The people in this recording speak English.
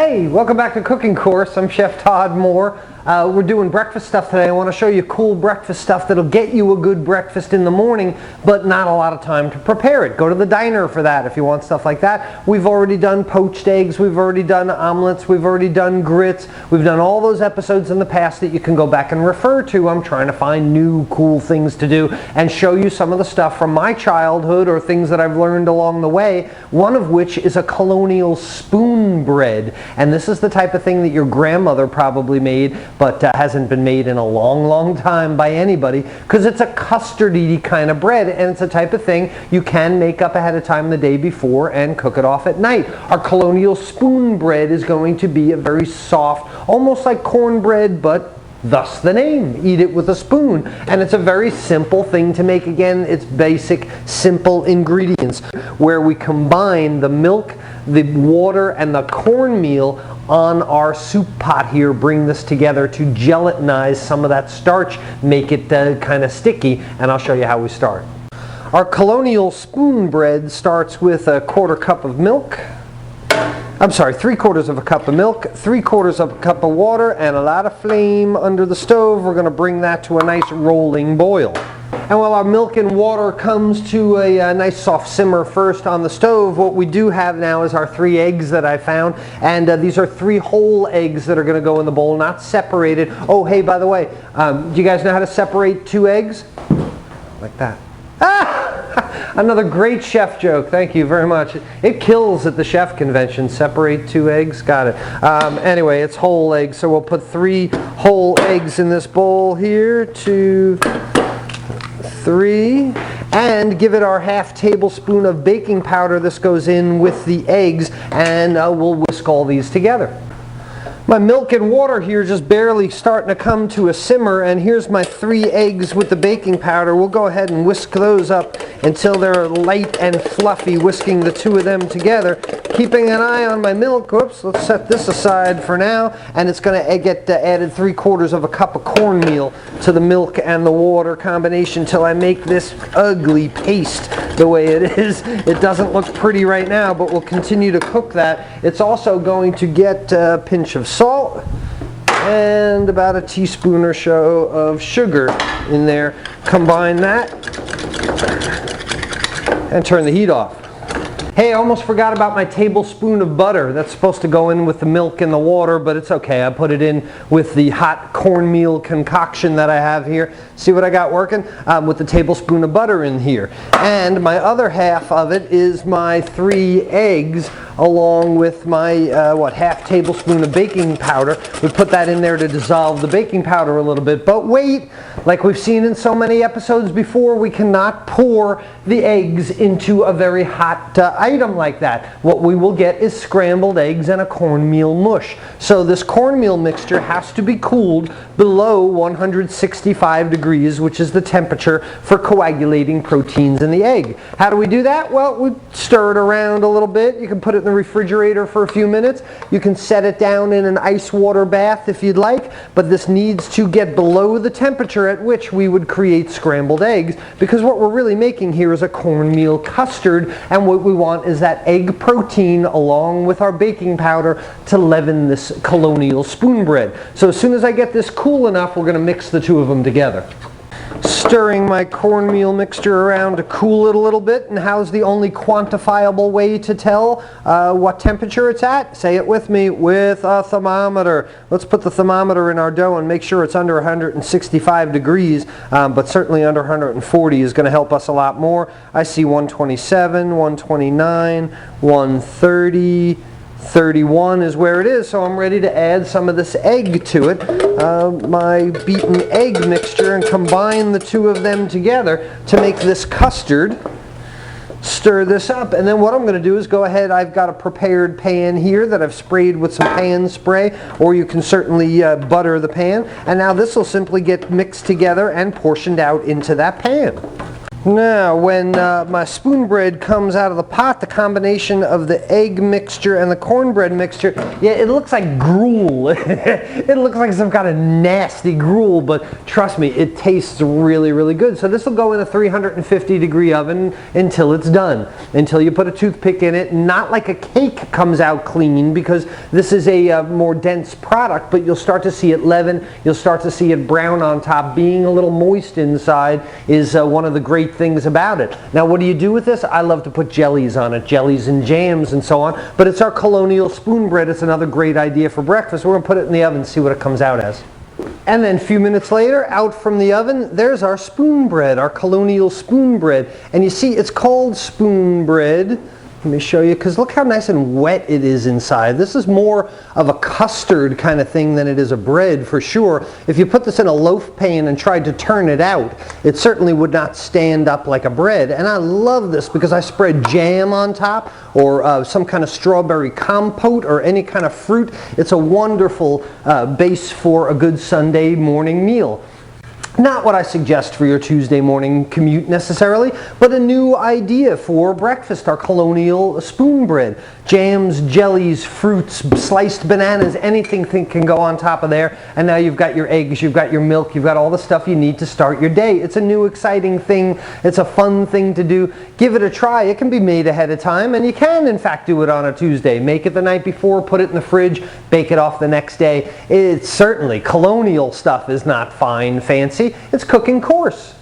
Hey, welcome back to Cooking Course. I'm Chef Todd Mohr. We're doing breakfast stuff today. I want to show you cool breakfast stuff that'll get you a good breakfast in the morning, but not a lot of time to prepare it. Go to the diner for that if you want stuff like that. We've already done poached eggs, we've already done omelets, we've already done grits. We've done all those episodes in the past that you can go back and refer to. I'm trying to find new cool things to do and show you some of the stuff from my childhood or things that I've learned along the way, one of which is a colonial spoon bread. And this is the type of thing that your grandmother probably made, but hasn't been made in a long time by anybody, because it's a custardy kind of bread, and it's a type of thing you can make up ahead of time the day before and cook it off at night. Our colonial spoon bread is going to be a very soft, almost like cornbread, but thus the name, eat it with a spoon. And it's a very simple thing to make. Again, it's basic, simple ingredients where we combine the milk, the water, and the cornmeal on our soup pot here. Bring this together to gelatinize some of that starch, make it kind of sticky, and I'll show you how we start. Our colonial spoon bread starts with a 1/4 cup of milk. I'm sorry, 3/4 of a cup of milk, 3/4 of a cup of water, and a lot of flame under the stove. We're going to bring that to a nice rolling boil. And while our milk and water comes to a nice soft simmer first on the stove, what we do have now is our 3 eggs that I found. And these are 3 whole eggs that are going to go in the bowl, not separated. Oh, hey, by the way, do you guys know how to separate 2 eggs? Like that. Ah! Another great chef joke. Thank you very much. It kills at the chef convention. Separate 2 eggs. Got it. Anyway, it's whole eggs. So we'll put 3 whole eggs in this bowl here. 2, 3, and give it our 1/2 tablespoon of baking powder. This goes in with the eggs, and we'll whisk all these together. My milk and water here just barely starting to come to a simmer, and here's my 3 eggs with the baking powder. We'll go ahead and whisk those up until they're light and fluffy, whisking the 2 of them together. Keeping an eye on my milk. Whoops, let's set this aside for now, and it's going to get added 3/4 of a cup of cornmeal to the milk and the water combination till I make this ugly paste the way it is. It doesn't look pretty right now, but we'll continue to cook that. It's also going to get a pinch of salt and about a teaspoon or so of sugar in there. Combine that and turn the heat off. Hey, I almost forgot about my tablespoon of butter. That's supposed to go in with the milk and the water, but it's okay. I put it in with the hot cornmeal concoction that I have here. See what I got working? With the tablespoon of butter in here. And my other half of it is my 3 eggs, along with my 1/2 tablespoon of baking powder. We put that in there to dissolve the baking powder a little bit. But wait, like we've seen in so many episodes before, we cannot pour the eggs into a very hot item like that. What we will get is scrambled eggs and a cornmeal mush. So this cornmeal mixture has to be cooled below 165 degrees, which is the temperature for coagulating proteins in the egg. How do we do that? Well, we stir it around a little bit. You can put it in the refrigerator for a few minutes. You can set it down in an ice water bath if you'd like, but this needs to get below the temperature at which we would create scrambled eggs, because what we're really making here is a cornmeal custard, and what we want is that egg protein along with our baking powder to leaven this colonial spoon bread. So as soon as I get this cool enough, we're going to mix the 2 of them together. Stirring my cornmeal mixture around to cool it a little bit. And how's the only quantifiable way to tell what temperature it's at? Say it with me, with a thermometer. Let's put the thermometer in our dough and make sure it's under 165 degrees, but certainly under 140 is going to help us a lot more. I see 127, 129, 130, 31 is where it is, so I'm ready to add some of this egg to it, my beaten egg mixture, and combine the 2 of them together to make this custard. Stir this up, and then what I'm going to do is go ahead. I've got a prepared pan here that I've sprayed with some pan spray, or you can certainly butter the pan, and now this will simply get mixed together and portioned out into that pan. Now, when my spoon bread comes out of the pot, the combination of the egg mixture and the cornbread mixture, yeah, it looks like gruel. It looks like some kind of nasty gruel, but trust me, it tastes really, really good. So this will go in a 350-degree oven until it's done, until you put a toothpick in it. Not like a cake comes out clean, because this is a more dense product, but you'll start to see it leaven. You'll start to see it brown on top. Being a little moist inside is one of the great things about it. Now, what do you do with this? I love to put jellies on it, jellies and jams and so on, but it's our colonial spoon bread. It's another great idea for breakfast. We're going to put it in the oven and see what it comes out as. And then a few minutes later, out from the oven, there's our spoon bread, our colonial spoon bread. And you see, it's called spoon bread. Let me show you, because look how nice and wet it is inside. This is more of a custard kind of thing than it is a bread, for sure. If you put this in a loaf pan and tried to turn it out, it certainly would not stand up like a bread. And I love this because I spread jam on top, or some kind of strawberry compote, or any kind of fruit. It's a wonderful base for a good Sunday morning meal. Not what I suggest for your Tuesday morning commute necessarily, but a new idea for breakfast, our colonial spoon bread. Jams, jellies, fruits, sliced bananas, anything can go on top of there. And now you've got your eggs, you've got your milk, you've got all the stuff you need to start your day. It's a new exciting thing. It's a fun thing to do. Give it a try. It can be made ahead of time, and you can in fact do it on a Tuesday. Make it the night before, put it in the fridge, bake it off the next day. It's certainly, colonial stuff is not fine, fancy. It's cooking coarse.